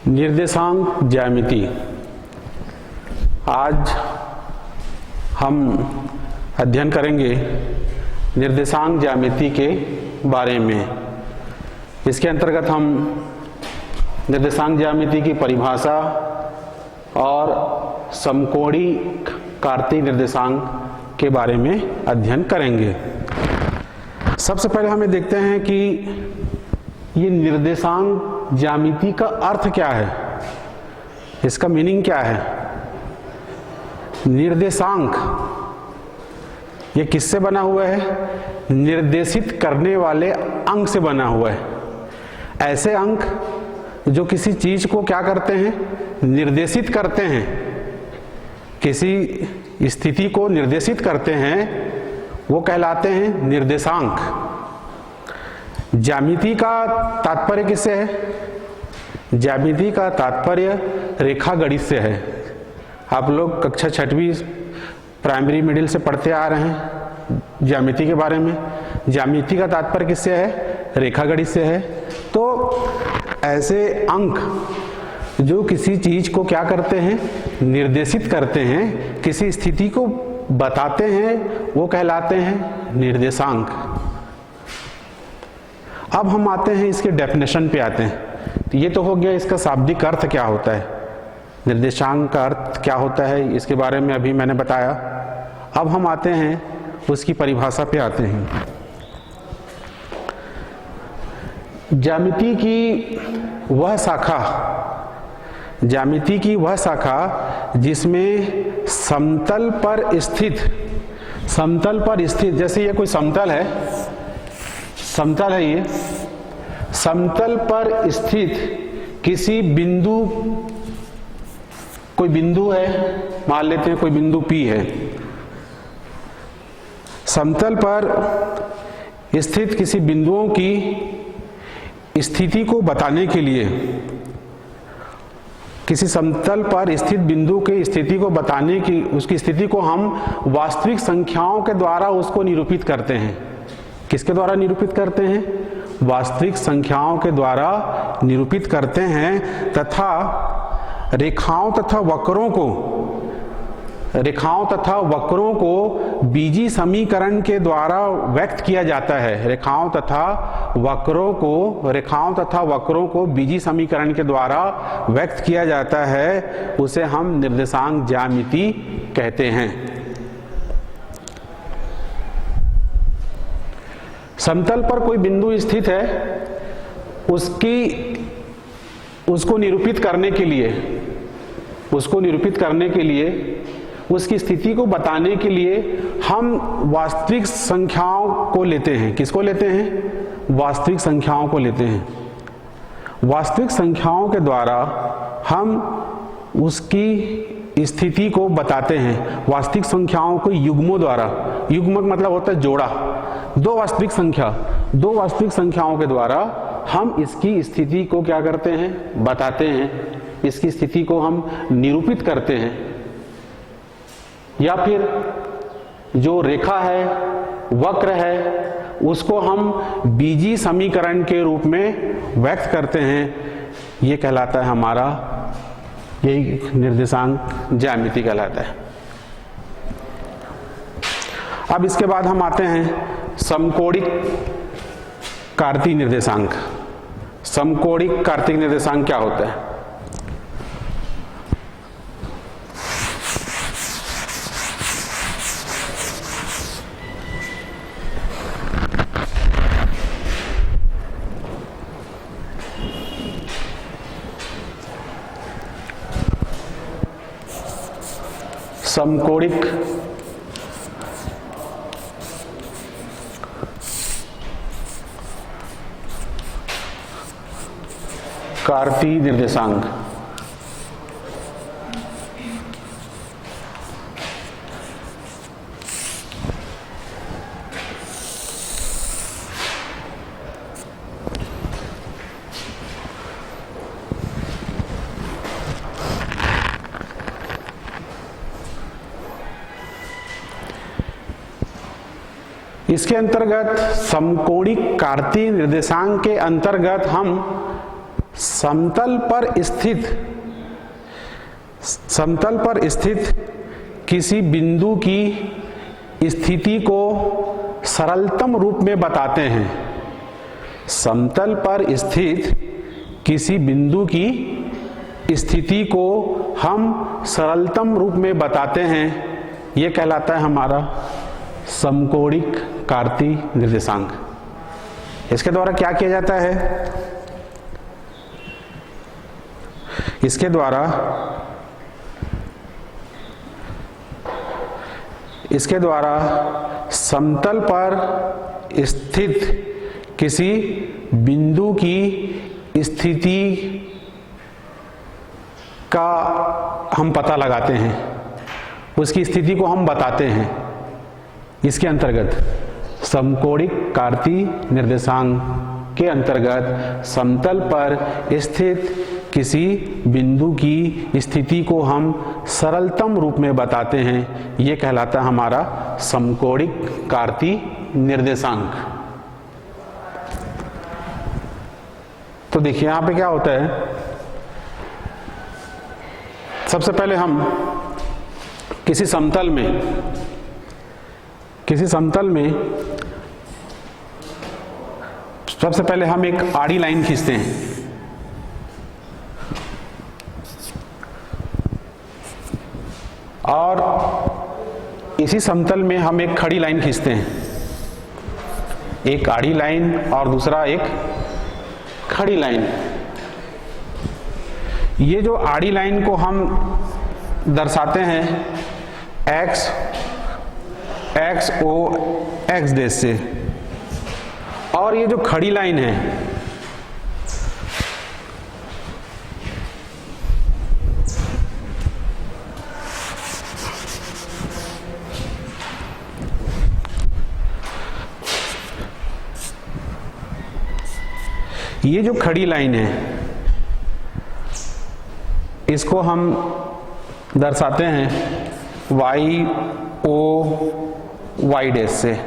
निर्देशांक ज्यामिति। आज हम अध्ययन करेंगे निर्देशांक ज्यामिति के बारे में। इसके अंतर्गत हम निर्देशांक ज्यामिति की परिभाषा और समकोणी कार्तीय निर्देशांक के बारे में अध्ययन करेंगे। सबसे पहले हमें देखते हैं कि ये निर्देशांक ज्यामिति का अर्थ क्या है, इसका मीनिंग क्या है। निर्देशांक ये किससे बना हुआ है? निर्देशित करने वाले अंक से बना हुआ है। ऐसे अंक जो किसी चीज को क्या करते हैं? निर्देशित करते हैं, किसी स्थिति को निर्देशित करते हैं, वो कहलाते हैं निर्देशांक। ज्यामिति का तात्पर्य किससे है? ज्यामिति का तात्पर्य रेखा गणित से है। आप लोग कक्षा 6वीं प्राइमरी मिडिल से पढ़ते आ रहे हैं ज्यामिति के बारे में। ज्यामिति का तात्पर्य किससे है? रेखा गणित से है। तो ऐसे अंक जो किसी चीज को क्या करते हैं? निर्देशित करते हैं, किसी स्थिति को बताते हैं, वो कहलाते हैं निर्देशांक। अब हम आते हैं इसके डेफिनेशन पे आते हैं। तो ये तो हो गया इसका शाब्दिक अर्थ क्या होता है, निर्देशांक का अर्थ क्या होता है, इसके बारे में अभी मैंने बताया। अब हम आते हैं उसकी परिभाषा पे आते हैं। ज्यामिति की वह शाखा जिसमें समतल पर स्थित जैसे ये कोई समतल है, ये समतल पर स्थित किसी बिंदु, कोई बिंदु है, मान लेते हैं कोई बिंदु P है। समतल पर स्थित किसी बिंदुओं की स्थिति को बताने के लिए, किसी समतल पर स्थित बिंदु की स्थिति को बताने की, उसकी स्थिति को हम वास्तविक संख्याओं के द्वारा उसको निरूपित करते हैं। किसके द्वारा निरूपित करते हैं? वास्तविक संख्याओं के द्वारा निरूपित करते हैं। तथा रेखाओं तथा वक्रों को बीजीय समीकरण के द्वारा व्यक्त किया जाता है। रेखाओं तथा वक्रों को बीजीय समीकरण के द्वारा व्यक्त किया जाता है, उसे हम निर्देशांक ज्यामिति कहते हैं। समतल पर कोई बिंदु स्थित है, उसको निरूपित करने के लिए उसकी स्थिति को बताने के लिए हम वास्तविक संख्याओं को लेते हैं। किसको लेते हैं? वास्तविक संख्याओं को लेते हैं। वास्तविक संख्याओं के द्वारा हम उसकी स्थिति को बताते हैं। वास्तविक संख्याओं को युग्मों द्वारा, युग्मक मतलब होता है जोड़ा, दो वास्तविक संख्याओं के द्वारा हम इसकी स्थिति को क्या करते हैं? बताते हैं। इसकी स्थिति को हम निरूपित करते हैं। या फिर जो रेखा है, वक्र है, उसको हम बीजीय समीकरण के रूप में व्यक्त करते हैं। ये कहलाता है हमारा, यही निर्देशांक ज्यामिति कहलाता है। अब इसके बाद हम आते हैं समकोणिक कार्तीय निर्देशांक। समकोणिक कार्तीय निर्देशांक क्या होता है? समकोणिक कार्तीय निर्देशांक इसके अंतर्गत समकोणिक कार्तीय निर्देशांक के अंतर्गत हम समतल पर स्थित किसी बिंदु की स्थिति को सरलतम रूप में बताते हैं। समतल पर स्थित किसी बिंदु की स्थिति को हम सरलतम रूप में बताते हैं, यह कहलाता है हमारा समकोणिक कार्तीय निर्देशांक। इसके द्वारा क्या किया जाता है? इसके द्वारा समतल पर स्थित किसी बिंदु की स्थिति का हम पता लगाते हैं, उसकी स्थिति को हम बताते हैं। इसके अंतर्गत समकोणिक कार्तीय निर्देशांक के अंतर्गत समतल पर स्थित किसी बिंदु की स्थिति को हम सरलतम रूप में बताते हैं, यह कहलाता है हमारा समकोणिक कार्तीय निर्देशांक। तो देखिए यहां पे क्या होता है, सबसे पहले हम किसी समतल में सबसे पहले हम एक आड़ी लाइन खींचते हैं। और इसी समतल में हम एक खड़ी लाइन खींचते हैं, एक आड़ी लाइन और दूसरा एक खड़ी लाइन। ये जो आड़ी लाइन को हम दर्शाते हैं एक्स ओ एक्स डैश से, और ये जो खड़ी लाइन है ये जो खड़ी लाइन है इसको हम दर्शाते हैं वाई ओ वाई डैश से।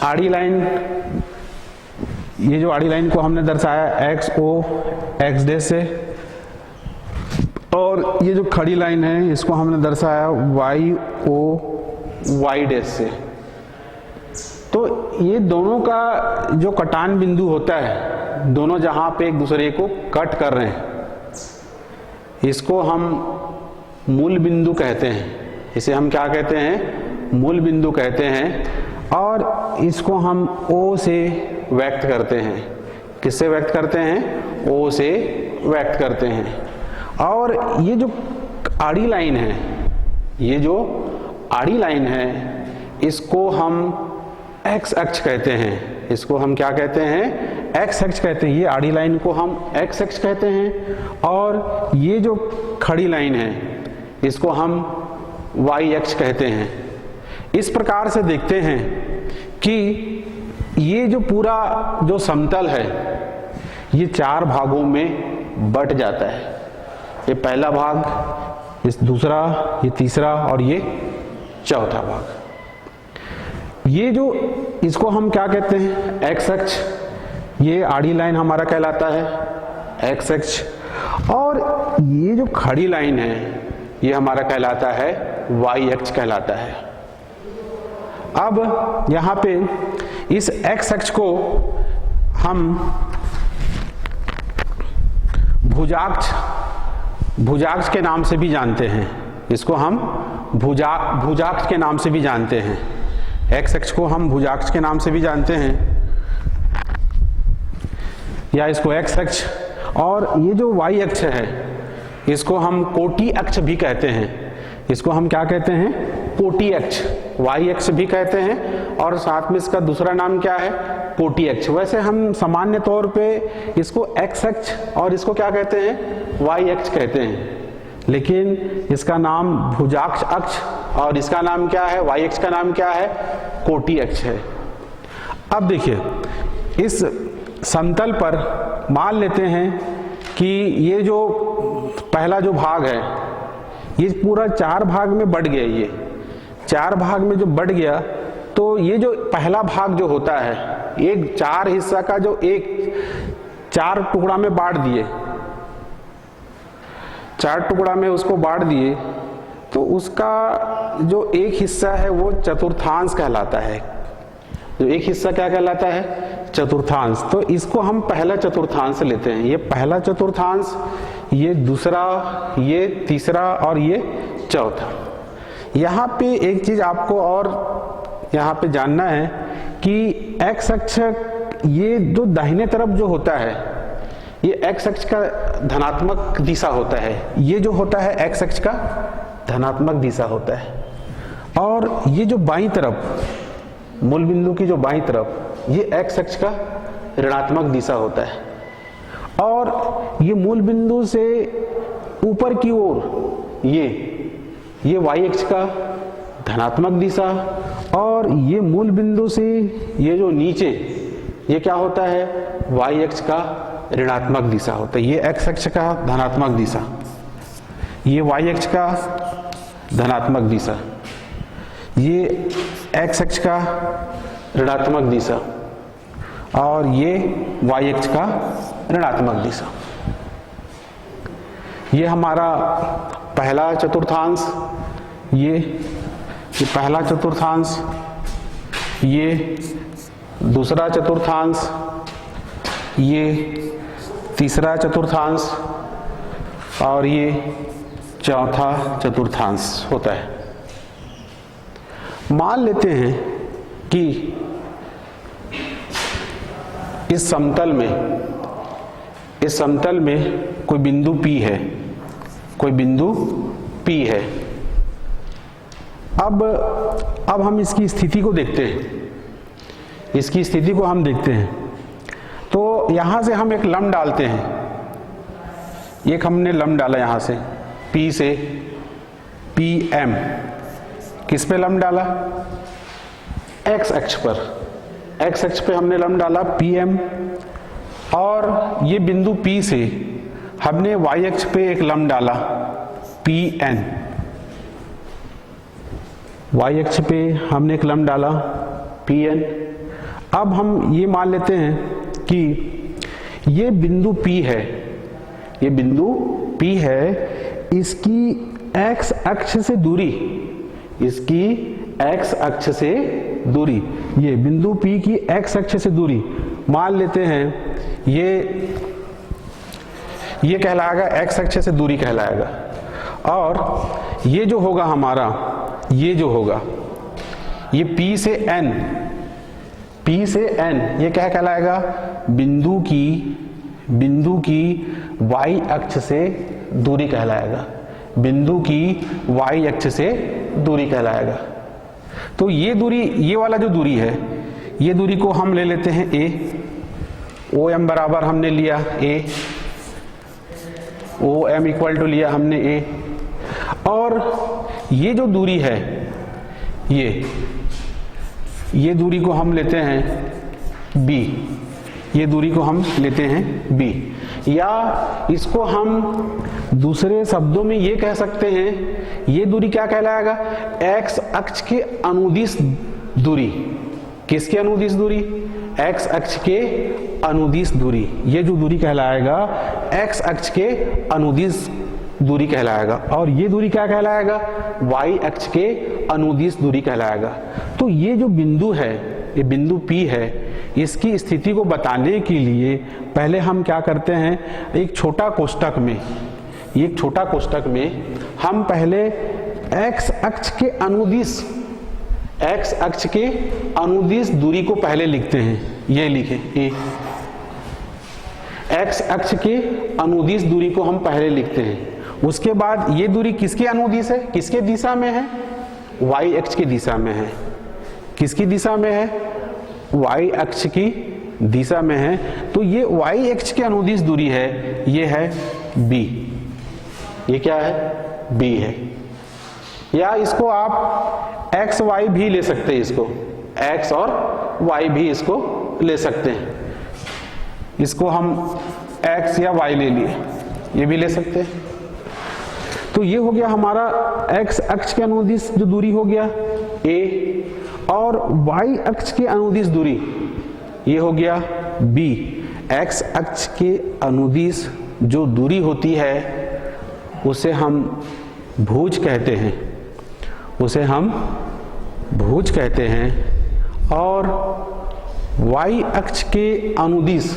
आड़ी लाइन, ये जो आड़ी लाइन को हमने दर्शाया एक्स ओ एक्स डैश से, और ये जो खड़ी लाइन है इसको हमने दर्शाया वाई ओ वाई डैश से। तो ये दोनों का जो कटान बिंदु होता है, दोनों जहां पे एक दूसरे को कट कर रहे हैं, इसको हम मूल बिंदु कहते हैं। इसे हम क्या कहते हैं? मूल बिंदु कहते हैं। और इसको हम ओ से व्यक्त करते हैं। किससे व्यक्त करते हैं? ओ से व्यक्त करते हैं। और ये जो आड़ी लाइन है, ये जो आड़ी लाइन है इसको हम एक्स अक्ष कहते हैं। इसको हम क्या कहते हैं? एक्स अक्ष कहते हैं। ये आड़ी लाइन को हम एक्स अक्ष कहते हैं, और ये जो खड़ी लाइन है इसको हम वाई अक्ष कहते हैं। इस प्रकार से देखते हैं कि ये जो पूरा जो समतल है ये चार भागों में बट जाता है। ये पहला भाग, इस दूसरा, ये तीसरा और ये चौथा भाग। ये जो इसको हम क्या कहते हैं? एक्स अक्ष। ये आड़ी लाइन हमारा कहलाता है एक्स अक्ष, और ये जो खड़ी लाइन है ये हमारा कहलाता है वाई अक्ष कहलाता है। अब यहां पे इस एक्स अक्ष को हम भुजाक्ष के नाम से भी जानते हैं। इसको हम भुजाक्ष के नाम से भी जानते हैं। एक्स अक्ष को हम भुजाक्ष के नाम से भी जानते हैं, या इसको एक्स अक्ष। और ये जो वाई अक्ष है इसको हम कोटि अक्ष भी कहते हैं। इसको हम क्या कहते हैं? कोटि अक्ष। वाई अक्ष भी कहते हैं, और साथ में इसका दूसरा नाम क्या है? कोटि अक्ष। वैसे हम सामान्य तौर पे इसको एक्स अक्ष और इसको क्या कहते हैं? वाई अक्ष कहते हैं, लेकिन इसका नाम भुजाक्ष अक्ष और इसका नाम क्या है? वाई अक्ष का नाम क्या है? कोटि अक्ष है। अब देखिए, इस समतल पर मान लेते हैं कि ये जो पहला जो भाग है ये पूरा चार भाग में बढ़ गया। ये चार भाग में जो बढ़ गया, तो ये जो पहला भाग जो होता है, एक चार हिस्सा का जो एक 4 टुकड़ा में बांट दिए, 4 टुकड़ा में उसको बांट दिए, तो उसका जो एक हिस्सा है वो चतुर्थांश कहलाता है। जो एक हिस्सा क्या कहलाता है? चतुर्थांश। तो इसको हम पहला चतुर्थांश लेते हैं। ये पहला चतुर्थांश, ये दूसरा, ये तीसरा और ये चौथा। यहाँ पे एक चीज आपको और यहाँ पे जानना है कि एक्स अक्ष, ये जो दाहिने तरफ जो होता है, ये एक्स अक्ष का धनात्मक दिशा होता है। ये जो होता है एक्स अक्ष का धनात्मक दिशा होता है। और ये जो बाईं तरफ, मूल बिंदु की जो बाईं तरफ, ये एक्स अक्ष का ऋणात्मक दिशा होता है। और ये मूल बिंदु से ऊपर की ओर ये वाई अक्ष का धनात्मक दिशा, और ये मूल बिंदु से ये जो नीचे, ये क्या होता है? वाई अक्ष का ऋणात्मक दिशा होता है। ये एक्स अक्ष का धनात्मक दिशा, ये वाई अक्ष का धनात्मक दिशा, ये एक्स अक्ष का ऋणात्मक दिशा, और ये वाई अक्ष का ऋणात्मक दिशा। ये हमारा पहला चतुर्थांश, ये पहला चतुर्थांश, ये दूसरा चतुर्थांश, ये तीसरा चतुर्थांश, और ये चौथा चतुर्थांश होता है। मान लेते हैं कि इस समतल में कोई बिंदु P है, कोई बिंदु P है। अब हम इसकी स्थिति को देखते हैं, इसकी स्थिति को हम देखते हैं। तो यहां से हम एक लंब डालते हैं, एक हमने लंब डाला यहां से P से PM। किस पे लंब डाला? एक्स अक्ष पर। एक्स अक्ष पे हमने लंब डाला PM, और ये बिंदु P से हमने वाई अक्ष पे एक लंब डाला PN। वाई अक्ष पे हमने एक लंब डाला PN। अब हम ये मान लेते हैं कि ये बिंदु P है, ये बिंदु P है, इसकी एक्स अक्ष से दूरी, इसकी एक्स अक्ष से दूरी, ये बिंदु P की एक्स अक्ष से दूरी मान लेते हैं, ये कहलाएगा एक्स अक्ष से दूरी कहलाएगा। और ये जो होगा हमारा, ये जो होगा, ये P से N, ये क्या कहलाएगा? बिंदु की वाई अक्ष से दूरी कहलाएगा, बिंदु की वाई अक्ष से दूरी कहलाएगा। तो ये दूरी, ये वाला जो दूरी है, ये दूरी को हम ले लेते हैं A। OM बराबर हमने लिया A, OM इक्वल टू लिया हमने A। और ये जो दूरी है, ये दूरी को हम लेते हैं B, ये दूरी को हम लेते हैं B। या इसको हम दूसरे शब्दों में ये कह सकते हैं, ये दूरी क्या कहलाएगा? एक्स अक्ष के अनुदिश दूरी। किसके अनुदिश दूरी? एक्स अक्ष के अनुदिश दूरी। ये जो दूरी कहलाएगा एक्स अक्ष के अनुदिश दूरी कहलाएगा। और ये दूरी क्या कहलाएगा? वाई अक्ष के अनुदिश दूरी कहलाएगा। तो ये जो बिंदु है, ये बिंदु P है, इसकी स्थिति को बताने के लिए पहले हम क्या करते हैं, एक छोटा कोष्ठक में हम पहले एक्स अक्ष के अनुदिश दूरी को पहले लिखते हैं। ये लिखें A, एक्स अक्ष के अनुदिश दूरी को हम पहले लिखते हैं। उसके बाद ये दूरी किसके अनुदिश है? किसके दिशा में है? वाई अक्ष की दिशा में है। किसकी दिशा में है? वाई अक्ष की दिशा में है। तो ये वाई अक्ष के अनुदिश दूरी है, ये है B। ये क्या है? B है। या इसको आप एक्स वाई भी ले सकते हैं, इसको एक्स और वाई भी इसको ले सकते हैं। इसको हम एक्स या वाई ले लिए, ये भी ले सकते हैं। तो ये हो गया हमारा एक्स अक्ष के अनुदिश जो दूरी हो गया A, और वाई अक्ष के अनुदिश दूरी ये हो गया B। x अक्ष के अनुदिश जो दूरी होती है उसे हम भुज कहते हैं, उसे हम भुज कहते हैं। और y अक्ष के अनुदिश,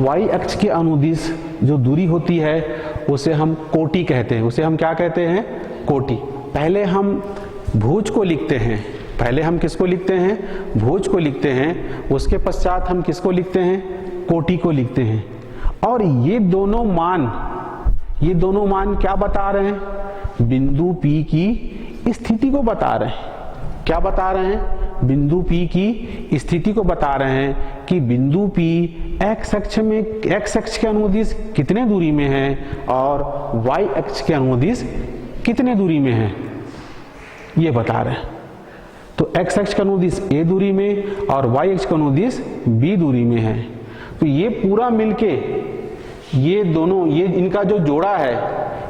y अक्ष के अनुदिश जो दूरी होती है उसे हम कोटि कहते हैं, उसे हम क्या कहते हैं? कोटि। पहले हम भुज को लिखते हैं, पहले हम किसको लिखते हैं? भुज को लिखते हैं, उसके पश्चात हम किसको लिखते हैं? कोटि को लिखते हैं। और ये दोनों मान क्या बता रहे हैं? बिंदु P की स्थिति को बता रहे हैं। क्या बता रहे हैं? बिंदु P की स्थिति को बता रहे हैं कि बिंदु P x अक्ष के अनुदिश कितने दूरी में है और y अक्ष के अनुदिश कितने दूरी में है, ये बता रहे हैं। तो x अक्ष का अनुदिश a दूरी में और y अक्ष का अनुदिश b दूरी में है। तो ये पूरा मिलके ये दोनों, ये इनका जो जोड़ा है,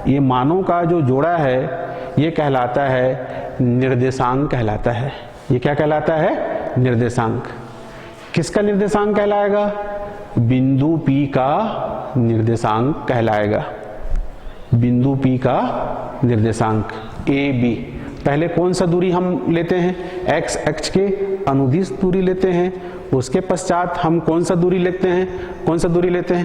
ये मानों का जो जोड़ा है, ये कहलाता है निर्देशांक कहलाता है। ये क्या कहलाता है? निर्देशांक। किसका निर्देशांक कहलाएगा? बिंदु P का निर्देशांक कहलाएगा, बिंदु P का निर्देशांक AB। पहले कौन सा दूरी हम लेते हैं? x अक्ष के अनुदिश दूरी लेते हैं, उसके पश्चात हम कौन सा दूरी लेते हैं?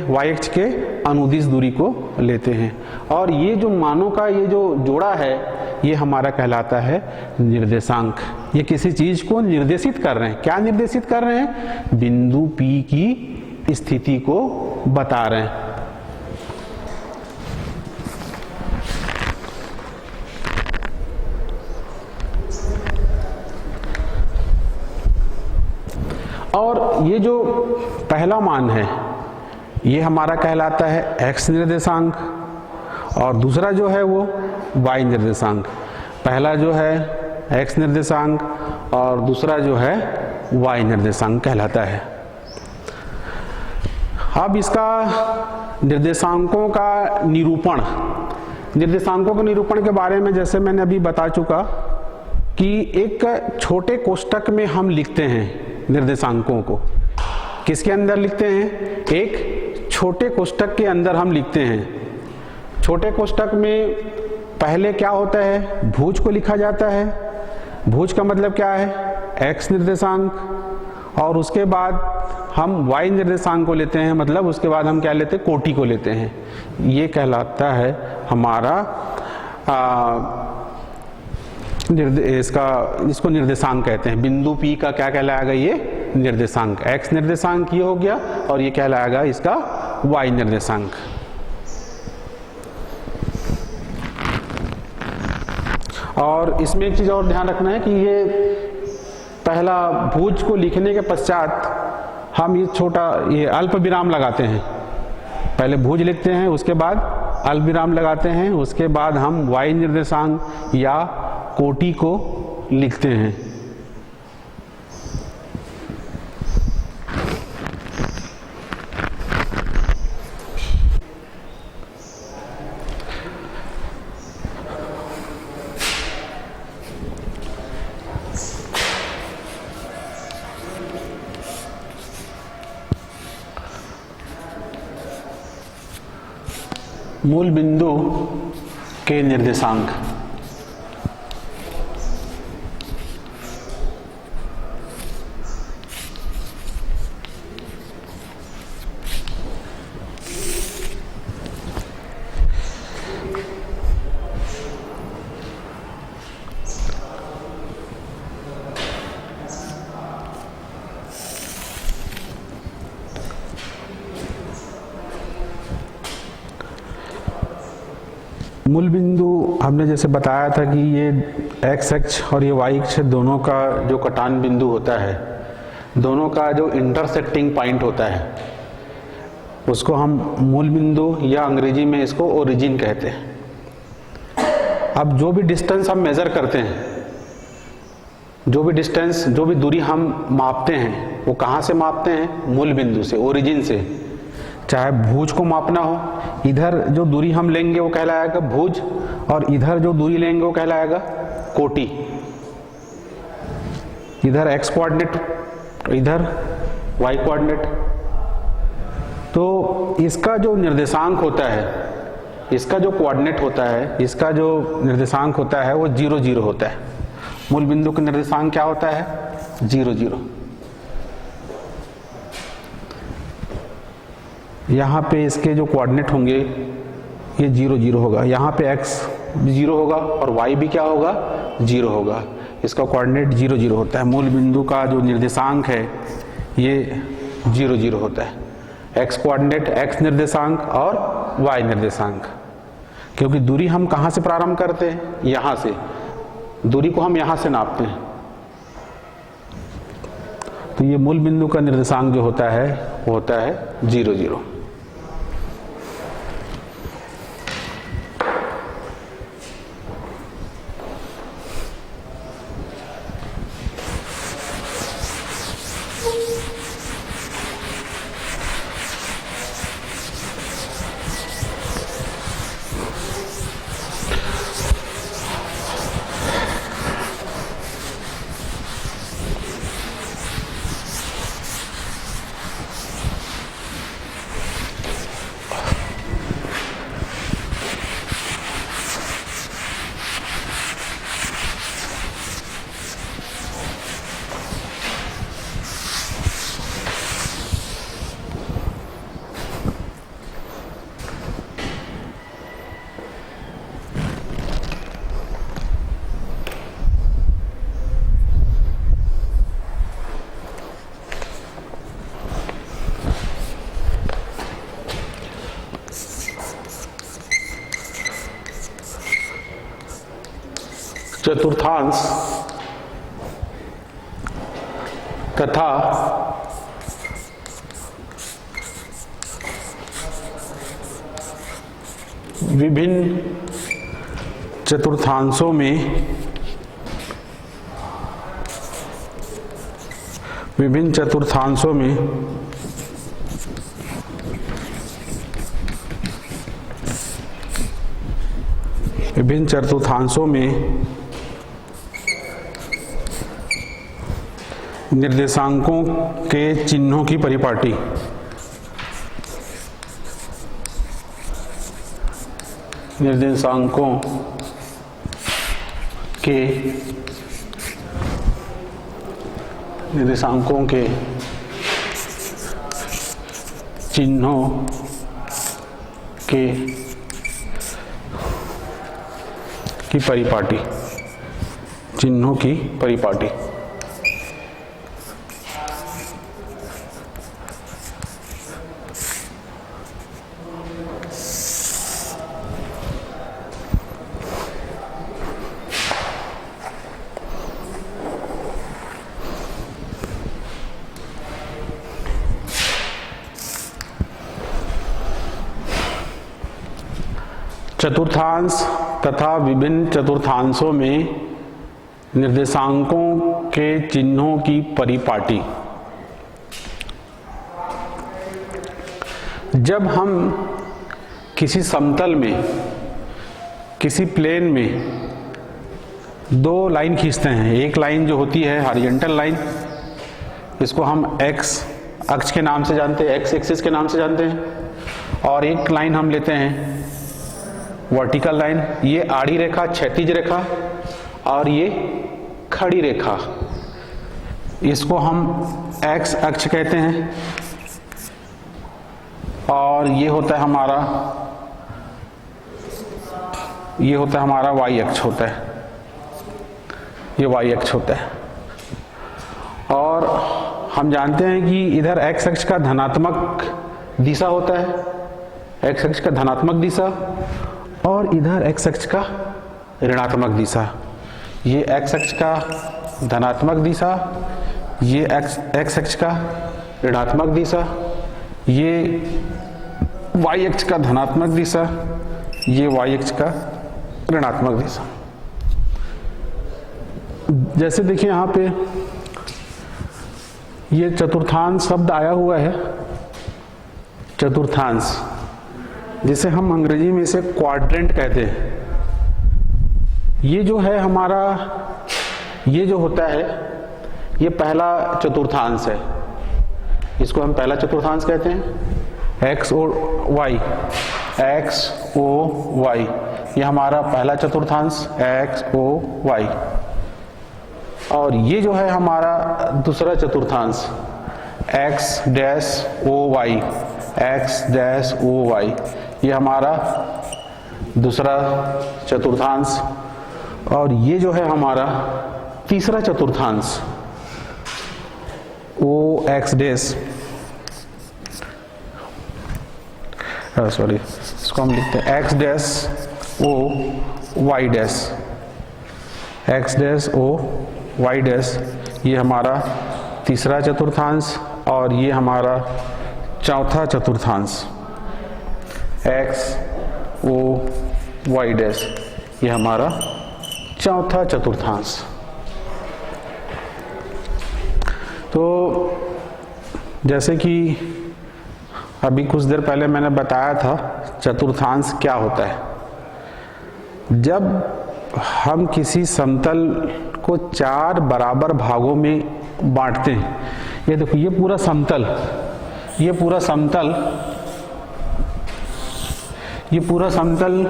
y अक्ष के अनुदिश दूरी को लेते हैं। और ये जो मानों का ये जो जोड़ा है, ये हमारा कहलाता है निर्देशांक। ये किसी चीज को निर्देशित कर रहे हैं। क्या निर्देशित कर रहे हैं? बिंदु P की स्थिति को बता रहे हैं। और ये जो पहला मान है, ये हमारा कहलाता है x निर्देशांक, और दूसरा जो है वो y निर्देशांक। पहला जो है x निर्देशांक और दूसरा जो है y निर्देशांक कहलाता है। अब इसका निर्देशांकों का निरूपण, निर्देशांकों के निरूपण के बारे में जैसे मैंने अभी बता चुका कि एक छोटे कोष्टक में हम लिखते हैं निर्देशांकों को। किसके अंदर लिखते हैं? एक छोटे कोष्टक के अंदर हम लिखते हैं। छोटे कोष्टक में पहले क्या होता है? भुज को लिखा जाता है। भुज का मतलब क्या है? x निर्देशांक। और उसके बाद हम y निर्देशांक को लेते हैं, मतलब उसके बाद हम क्या लेते हैं? कोटि को लेते हैं। ये कहलाता है हमारा इसको निर्देशांक कहते हैं। बिंदु P का क्या कहलाएगा? ये निर्देशांक। x निर्देशांक ये हो गया, और ये कहलाएगा इसका y निर्देशांक। और इसमें एक चीज और ध्यान रखना है कि ये पहला भुज को लिखने के पश्चात हम ये छोटा ये अल्प विराम लगाते हैं। पहले भुज लिखते हैं, उसके बाद अल्प विराम लगाते हैं, उसके बाद हम y निर्देशांक या कोटि को लिखते हैं। मूल बिंदु के निर्देशांक। मूल बिंदु हमने जैसे बताया था कि ये x अक्ष और ये y अक्ष दोनों का जो कटान बिंदु होता है, दोनों का जो इंटरसेक्टिंग पॉइंट होता है, उसको हम मूल बिंदु या अंग्रेजी में इसको ओरिजिन कहते हैं। अब जो भी डिस्टेंस हम मेजर करते हैं, जो भी डिस्टेंस, जो भी दूरी हम मापते हैं, वो कहाँ से मापते हैं? मूल बिंदु से, ओरिजिन से। चाहे भुज को मापना हो, इधर जो दूरी हम लेंगे वो कहलाएगा भुज, और इधर जो दूरी लेंगे वो कहलाएगा कोटि। इधर x कोऑर्डिनेट, इधर y कोऑर्डिनेट। तो इसका जो निर्देशांक होता है, इसका जो कोऑर्डिनेट होता है, इसका जो निर्देशांक होता है वो 0 0 होता है। मूल बिंदु का निर्देशांक क्या होता है? 0 0। यहाँ पे इसके जो कोऑर्डिनेट होंगे ये 0 0 होगा, यहाँ पे x 0 होगा और y भी क्या होगा? 0 होगा। इसका कोऑर्डिनेट 0 0 होता है। मूल बिंदु का जो निर्देशांक है ये 0 0 होता है। x कोऑर्डिनेट, x निर्देशांक और y निर्देशांक। क्योंकि दूरी हम कहाँ से प्रारंभ करते हैं? यहाँ से। दूरी को हम यहाँ से नापते हैं। तो ये मूल बिंदु का निर्देशांक जो होता है वो होता है 0 0। चतुर्थांश तथा विभिन्न चतुर्थांशों में विभिन्न चतुर्थांशों में निर्देशांकों के चिन्हों की परिपाटी। निर्देशांकों के चिन्हों की परिपाटी। चिन्हों की परिपाटी। चतुर्थांश तथा विभिन्न चतुर्थांशों में निर्देशांकों के चिन्हों की परिपाटी। जब हम किसी समतल में, किसी प्लेन में दो लाइन खींचते हैं, एक लाइन जो होती है हॉरिजॉन्टल लाइन, इसको हम एक्स अक्ष के नाम से जानते हैं, एक्स एक्सिस के नाम से जानते हैं, और एक लाइन हम लेते हैं वर्टिकल लाइन। ये आड़ी रेखा, क्षैतिज रेखा, और ये खड़ी रेखा, इसको हम एक्स अक्ष कहते हैं, और ये होता है हमारा वाई अक्ष होता है। ये वाई अक्ष होता है। और हम जानते हैं कि इधर एक्स अक्ष का धनात्मक दिशा होता है, एक्स अक्ष का धनात्मक दिशा, और इधर एक्स अक्ष का ऋणात्मक दिशा। ये एक्स अक्ष का धनात्मक दिशा, ये एक्स अक्ष का ऋणात्मक दिशा, ये वाई अक्ष का धनात्मक दिशा, ये वाई अक्ष का ऋणात्मक दिशा। जैसे देखिए यहाँ पे ये चतुर्थांश शब्द आया हुआ है, चतुर्थांश, जिसे हम अंग्रेजी में इसे क्वाड्रेंट कहते हैं। ये जो है हमारा, ये जो होता है ये पहला चतुर्थांश है, इसको हम पहला चतुर्थांश कहते हैं। X O Y, X O Y, ये हमारा पहला चतुर्थांश एक्स ओ वाई। और ये जो है हमारा दूसरा चतुर्थांश X dash O Y, X dash O Y, ये हमारा दूसरा चतुर्थांश। और ये जो है हमारा तीसरा चतुर्थांश ओ एक्स डैश, सॉरी इसको हम लिखते हैं X dash O Y dash, X dash O Y dash, ये हमारा तीसरा चतुर्थांश। और ये हमारा चौथा चतुर्थांश एक्स ओ वाई डैश, ये हमारा चौथा चतुर्थांश। तो जैसे कि अभी कुछ देर पहले मैंने बताया था चतुर्थांश क्या होता है। जब हम किसी समतल को 4 बराबर भागों में बांटते हैं, ये देखो ये पूरा समतल, ये पूरा समतल, ये पूरा समतल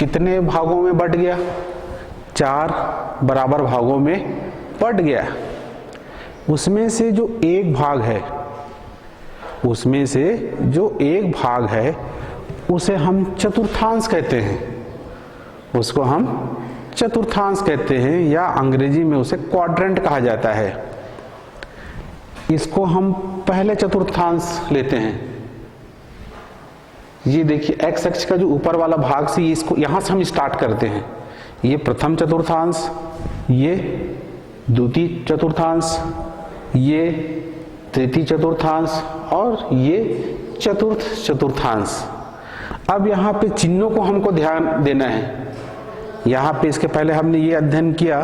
कितने भागों में बट गया? 4 बराबर भागों में बट गया। उसमें से जो एक भाग है, उसमें से जो एक भाग है उसे हम चतुर्थांश कहते हैं, उसको हम चतुर्थांश कहते हैं, या अंग्रेजी में उसे क्वाड्रेंट कहा जाता है। इसको हम पहले चतुर्थांश लेते हैं। ये देखिए एक्स अक्ष का जो ऊपर वाला भाग से, इसको यहां से हम स्टार्ट करते हैं। ये प्रथम चतुर्थांश, ये द्वितीय चतुर्थांश, ये तृतीय चतुर्थांश और ये चतुर्थ चतुर्थांश। अब यहाँ पे चिन्हों को हमको ध्यान देना है। यहाँ पे इसके पहले हमने ये अध्ययन किया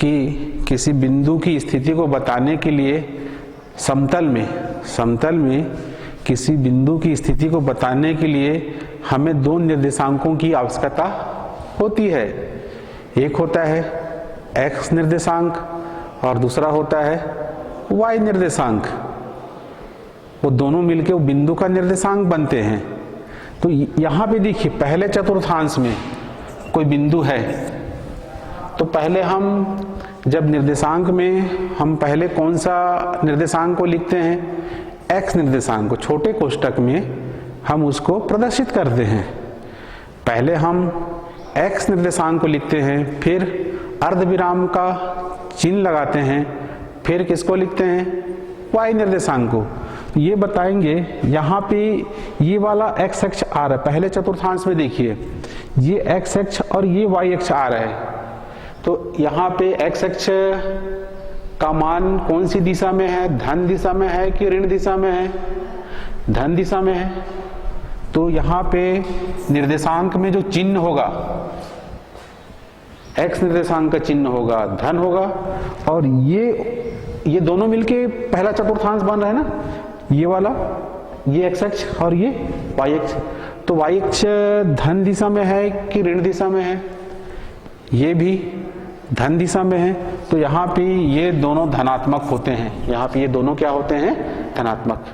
कि किसी बिंदु की स्थिति को बताने के लिए समतल में किसी बिंदु की स्थिति को बताने के लिए हमें 2 निर्देशांकों की आवश्यकता होती है। एक होता है x निर्देशांक और दूसरा होता है y निर्देशांक। वो दोनों मिलके वो बिंदु का निर्देशांक बनते हैं। तो यहाँ पे देखिए पहले चतुर्थांश में कोई बिंदु है, तो पहले हम जब निर्देशांक में हम पहले कौन सा निर्देशांक को लिखते हैं? x निर्देशांक को छोटे कोष्ठक में हम उसको प्रदर्शित करते हैं। पहले हम x निर्देशांक को लिखते हैं, फिर अर्धविराम का चिन्ह लगाते हैं, फिर किसको लिखते हैं? y निर्देशांक को। ये बताएंगे यहाँ पे ये वाला x अक्ष आ रहा है पहले चतुर्थांश में, देखिए ये x अक्ष और ये y अक्ष आ रहा है। तो यहाँ पे x अक्ष का मान कौन सी दिशा में है? धन दिशा में है कि ऋण दिशा में है? धन दिशा में है। तो यहाँ पे निर्देशांक में जो चिन्ह होगा, x निर्देशांक का चिन्ह होगा धन होगा। और ये दोनों मिलके पहला चतुर्थांश बन रहा है ना, ये वाला, ये x अक्ष और ये y अक्ष। तो y अक्ष धन दिशा में है कि ऋण दिशा में है? ये भी धन दिशा में है। तो यहाँ पे ये दोनों धनात्मक होते हैं। यहाँ पे ये दोनों क्या होते हैं? धनात्मक।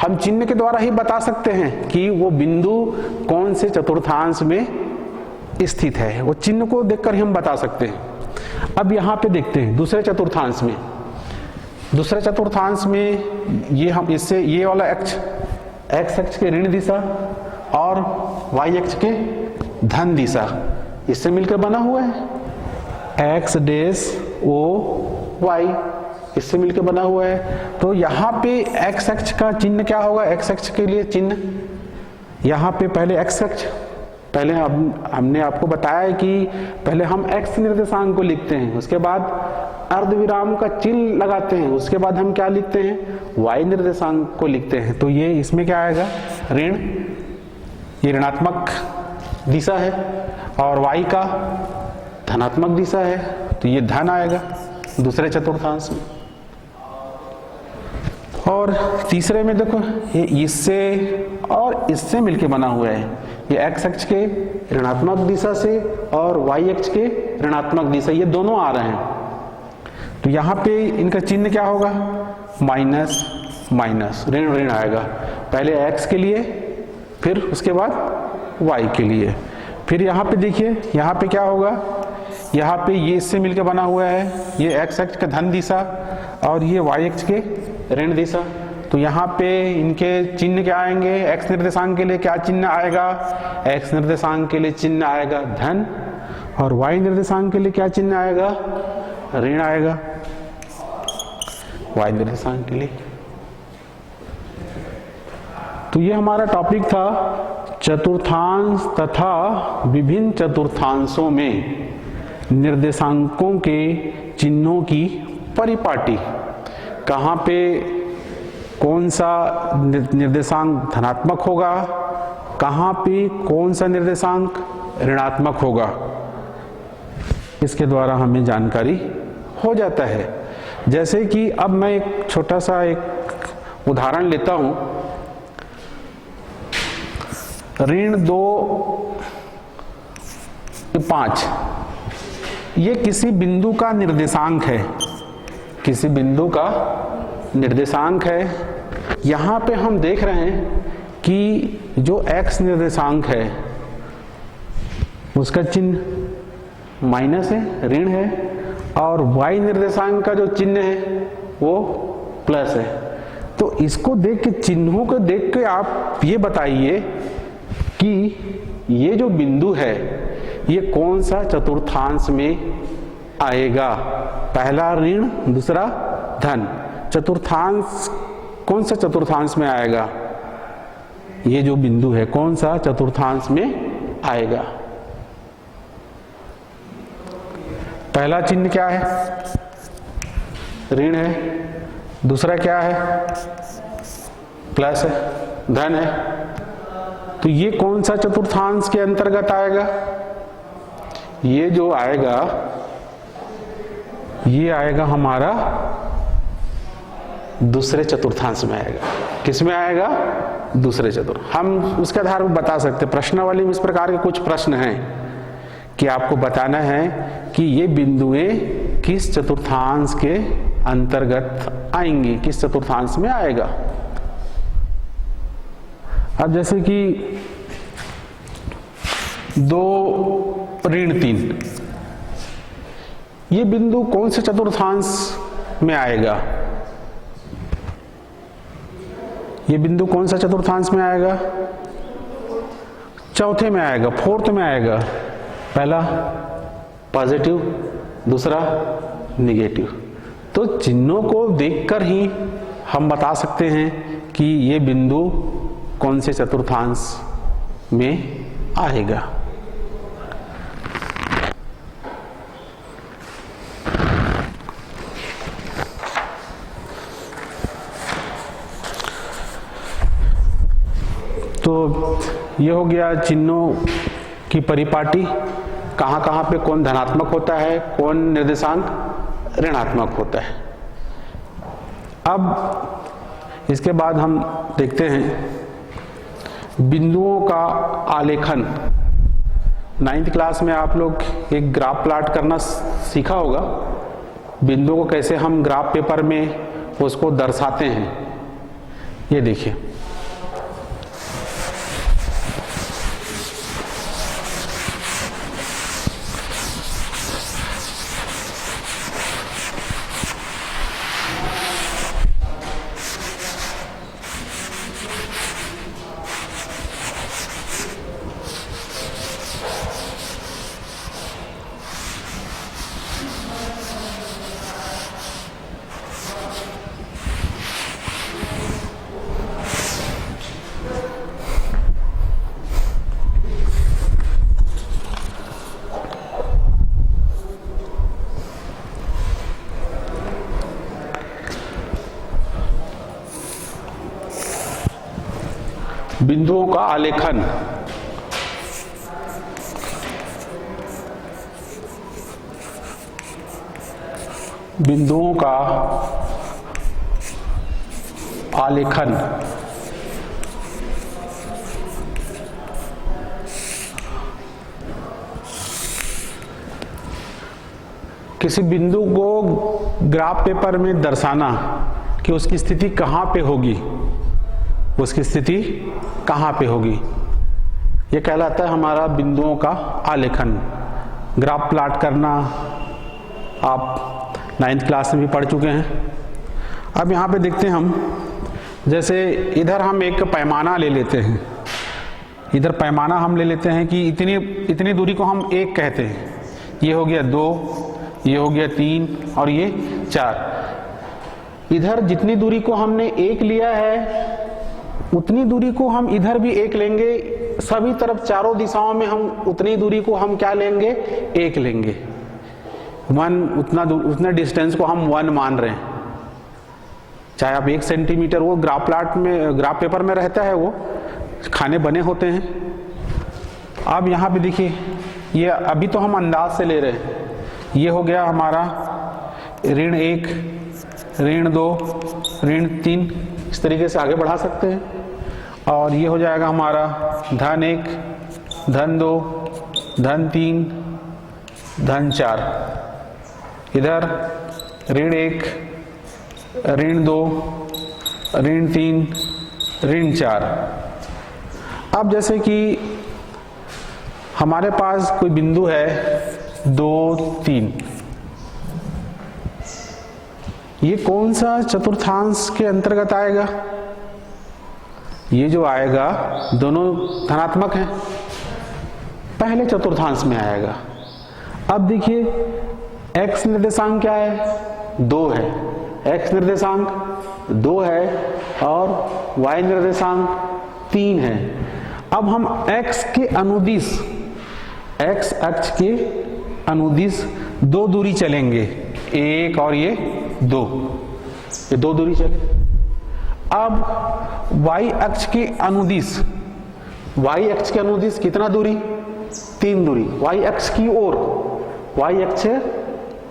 हम चिन्ह के द्वारा ही बता सकते हैं कि वो बिंदु कौन से चतुर्थांश में स्थित है। वो चिन्ह को देखकर ही हम बता सकते हैं। अब यहाँ पे देखते हैं दूसरे चतुर्थांश में। दूसरे चतुर्थांश में ये हम इससे ये वाला अक्ष x अक्ष के ऋण दिशा और y अक्ष के धन दिशा, इससे मिलकर बना हुआ है। x डैश ओ y, इससे मिलकर बना हुआ है। तो यहाँ पे x अक्ष का चिन्ह क्या होगा? x अक्ष के लिए चिन्ह यहाँ पे पहले x अक्ष, पहले हमने आपको बताया कि पहले हम x निर्देशांक को लिखते हैं, उसके बाद अर्धविराम का चिन्ह लगाते हैं, उसके बाद हम क्या लिखते हैं? y निर्देशांक को लिखते हैं। तो ये इसमें क्या आएगा? ऋण, ये ऋणात्मक दिशा है और y का धनात्मक दिशा है, तो ये धन आएगा दूसरे चतुर्थांश में। और तीसरे में देखो ये इससे और इससे मिलके बना हुआ है। ये x अक्ष के ऋणात्मक दिशा से और y अक्ष के ऋणात्मक दिशा, ये दोनों आ रहे हैं। तो यहाँ पे इनका चिन्ह क्या होगा? माइनस माइनस, ऋण ऋण आएगा, पहले x के लिए फिर उसके बाद y के लिए। फिर यहाँ पे देखिए, यहाँ पे क्या होगा, यहाँ पे ये इससे मिलकर बना हुआ है, ये x अक्ष का धन दिशा और ये y अक्ष के ऋण दिशा। तो यहाँ पे इनके चिन्ह क्या आएंगे, x निर्देशांक के लिए क्या चिन्ह आएगा, x निर्देशांक के लिए चिन्ह आएगा धन, और y निर्देशांक के लिए क्या चिन्ह आएगा, ऋण आएगा, y निर्देशांक के लिए। तो ये हमारा टॉपिक था चतुर्थांश तथा विभिन्न चतुर्थांशों में निर्देशांकों के चिन्हों की परिपाटी। कहाँ पे कौन सा निर्देशांक धनात्मक होगा, कहाँ पे कौन सा निर्देशांक ऋणात्मक होगा, इसके द्वारा हमें जानकारी हो जाता है। जैसे कि अब मैं एक छोटा सा एक उदाहरण लेता हूं, ऋण 2.5 ये किसी बिंदु का निर्देशांक है, किसी बिंदु का निर्देशांक है। यहाँ पे हम देख रहे हैं कि जो x निर्देशांक है उसका चिन्ह माइनस है, ऋण है, और y निर्देशांक का जो चिन्ह है वो प्लस है। तो इसको देख के, चिन्हों को देख के आप ये बताइए कि ये जो बिंदु है ये कौन सा चतुर्थांश में आएगा, पहला ऋण दूसरा धन, चतुर्थांश कौन सा चतुर्थांश में आएगा, ये जो बिंदु है कौन सा चतुर्थांश में आएगा। पहला चिन्ह क्या है, ऋण है, दूसरा क्या है, प्लस है, धन है। तो ये कौन सा चतुर्थांश के अंतर्गत आएगा, ये जो आएगा ये आएगा हमारा दूसरे चतुर्थांश में आएगा। किस में आएगा, दूसरे चतुर्थ। हम उसके आधार पर बता सकते, प्रश्नावली में इस प्रकार के कुछ प्रश्न हैं कि आपको बताना है कि ये बिंदुएं किस चतुर्थांश के अंतर्गत आएंगी, किस चतुर्थांश में आएगा। अब जैसे कि 2 ऋण 3 ये बिंदु कौन से चतुर्थांश में आएगा, ये बिंदु कौन सा चतुर्थांश में आएगा, चौथे में आएगा, फोर्थ में आएगा। पहला पॉजिटिव, दूसरा निगेटिव। तो चिन्हों को देखकर ही हम बता सकते हैं कि ये बिंदु कौन से चतुर्थांश में आएगा। तो ये हो गया चिन्हों की परिपाटी, कहाँ कहाँ पे कौन धनात्मक होता है, कौन निर्देशांक ऋणात्मक होता है। अब इसके बाद हम देखते हैं बिंदुओं का आलेखन। 9th क्लास में आप लोग एक ग्राफ प्लॉट करना सीखा होगा, बिंदुओं को कैसे हम ग्राफ पेपर में उसको दर्शाते हैं। ये देखिए, बिंदुओं का आलेखन। बिंदुओं का आलेखन किसी बिंदु को ग्राफ पेपर में दर्शाना कि उसकी स्थिति कहाँ पे होगी, उसकी स्थिति कहाँ पे होगी। ये कहलाता है हमारा बिंदुओं का आलेखन। ग्राफ प्लॉट करना आप 9th क्लास में भी पढ़ चुके हैं। अब यहाँ पे देखते हैं हम, जैसे इधर हम एक पैमाना ले लेते हैं, इधर पैमाना हम ले लेते हैं कि इतनी दूरी को हम 1 कहते हैं। ये हो गया 2, ये हो गया 3 और ये 4। इधर जितनी दूरी को हमने 1 लिया है उतनी दूरी को हम इधर भी 1 लेंगे। सभी तरफ चारों दिशाओं में हम उतनी दूरी को हम क्या लेंगे, 1 लेंगे। 1 उतना डिस्टेंस को हम 1 मान रहे हैं। चाहे आप 1 सेंटीमीटर, वो ग्राफ प्लॉट में, ग्राफ पेपर में रहता है, वो खाने बने होते हैं। अब यहाँ पे देखिए, ये अभी तो हम अंदाज से ले रहे हैं। ये हो गया हमारा ऋण 1, ऋण 2, ऋण 3, इस तरीके से आगे बढ़ा सकते हैं। और ये हो जाएगा हमारा धन 1, धन 2, धन 3, धन 4। इधर ऋण 1, ऋण 2, ऋण 3, ऋण 4। अब जैसे कि हमारे पास कोई बिंदु है 2, 3, ये कौन सा चतुर्थांश के अंतर्गत आएगा? ये जो आएगा दोनों धनात्मक हैं, पहले चतुर्थांश में आएगा। अब देखिए x निर्देशांक क्या है, 2 है। x निर्देशांक 2 है और y निर्देशांक 3 है। अब हम x के अनुदिश, x अक्ष के अनुदिश 2 दूरी चलेंगे, 1 और ये 2, ये 2 दूरी चले। अब y अक्ष के अनुदिश, y अक्ष के अनुदिश कितना दूरी, 3 दूरी। y अक्ष की ओर, y अक्ष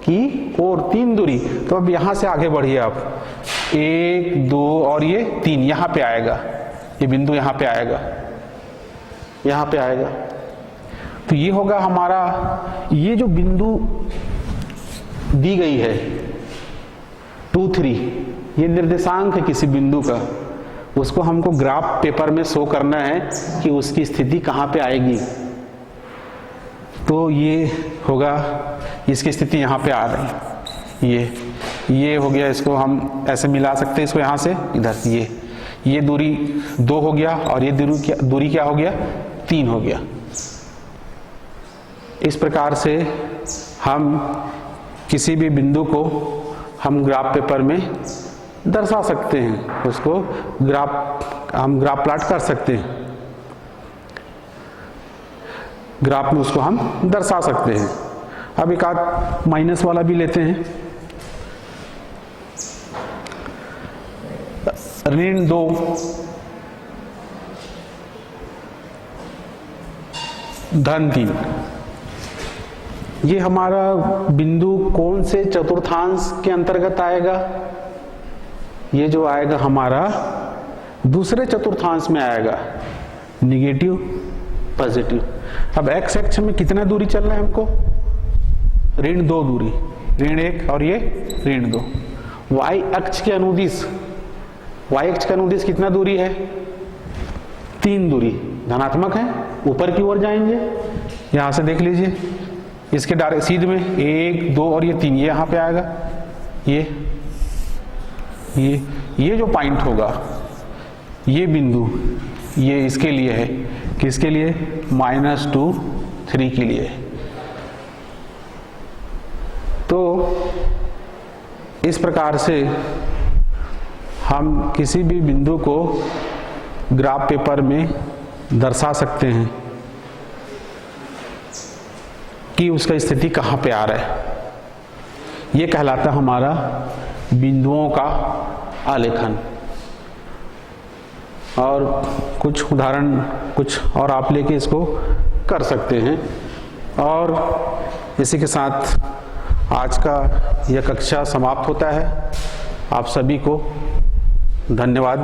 की ओर 3 दूरी। तो अब यहां से आगे बढ़िए आप, 1, 2 और ये 3 यहां पे आएगा, ये बिंदु यहां पे आएगा, यहां पे आएगा। तो ये होगा हमारा, ये जो बिंदु दी गई है 2, 3, ये निर्देशांक है किसी बिंदु का, उसको हमको ग्राफ पेपर में शो करना है कि उसकी स्थिति कहाँ पे आएगी। तो ये होगा, इसकी स्थिति यहाँ पे आ रही, ये हो गया, इसको हम ऐसे मिला सकते हैं, इसको यहाँ से इधर, ये दूरी 2 हो गया और ये दूरी क्या हो गया, 3 हो गया। इस प्रकार से हम किसी भी बिंदु को हम ग्राफ पेपर में दर्शा सकते हैं, उसको हम ग्राफ प्लॉट कर सकते हैं, ग्राफ में उसको हम दर्शा सकते हैं। अब एक आध माइनस वाला भी लेते हैं। ऋण 2, धन 3, ये हमारा बिंदु कौन से चतुर्थांश के अंतर्गत आएगा? ये जो आएगा हमारा दूसरे चतुर्थांश में आएगा, निगेटिव पॉजिटिव। अब x अक्ष में कितना दूरी चलना है हमको, ऋण 2 दूरी, ऋण 1 और ये ऋण 2। y अक्ष के अनुदिश, y अक्ष के अनुदिश कितना दूरी है, 3 दूरी, धनात्मक है, ऊपर की ओर जाएंगे। यहां से देख लीजिए, इसके डायरेक्ट सीध में 1, 2 और ये 3, ये यहां पे आएगा। ये जो पॉइंट होगा, ये बिंदु, ये इसके लिए है, किसके लिए, -2, 3 के लिए। तो इस प्रकार से हम किसी भी बिंदु को ग्राफ पेपर में दर्शा सकते हैं कि उसका स्थिति कहाँ पे आ रहा है। ये कहलाता हमारा बिंदुओं का आलेखन। और कुछ उदाहरण कुछ और आप लेके इसको कर सकते हैं। और इसी के साथ आज का यह कक्षा समाप्त होता है। आप सभी को धन्यवाद।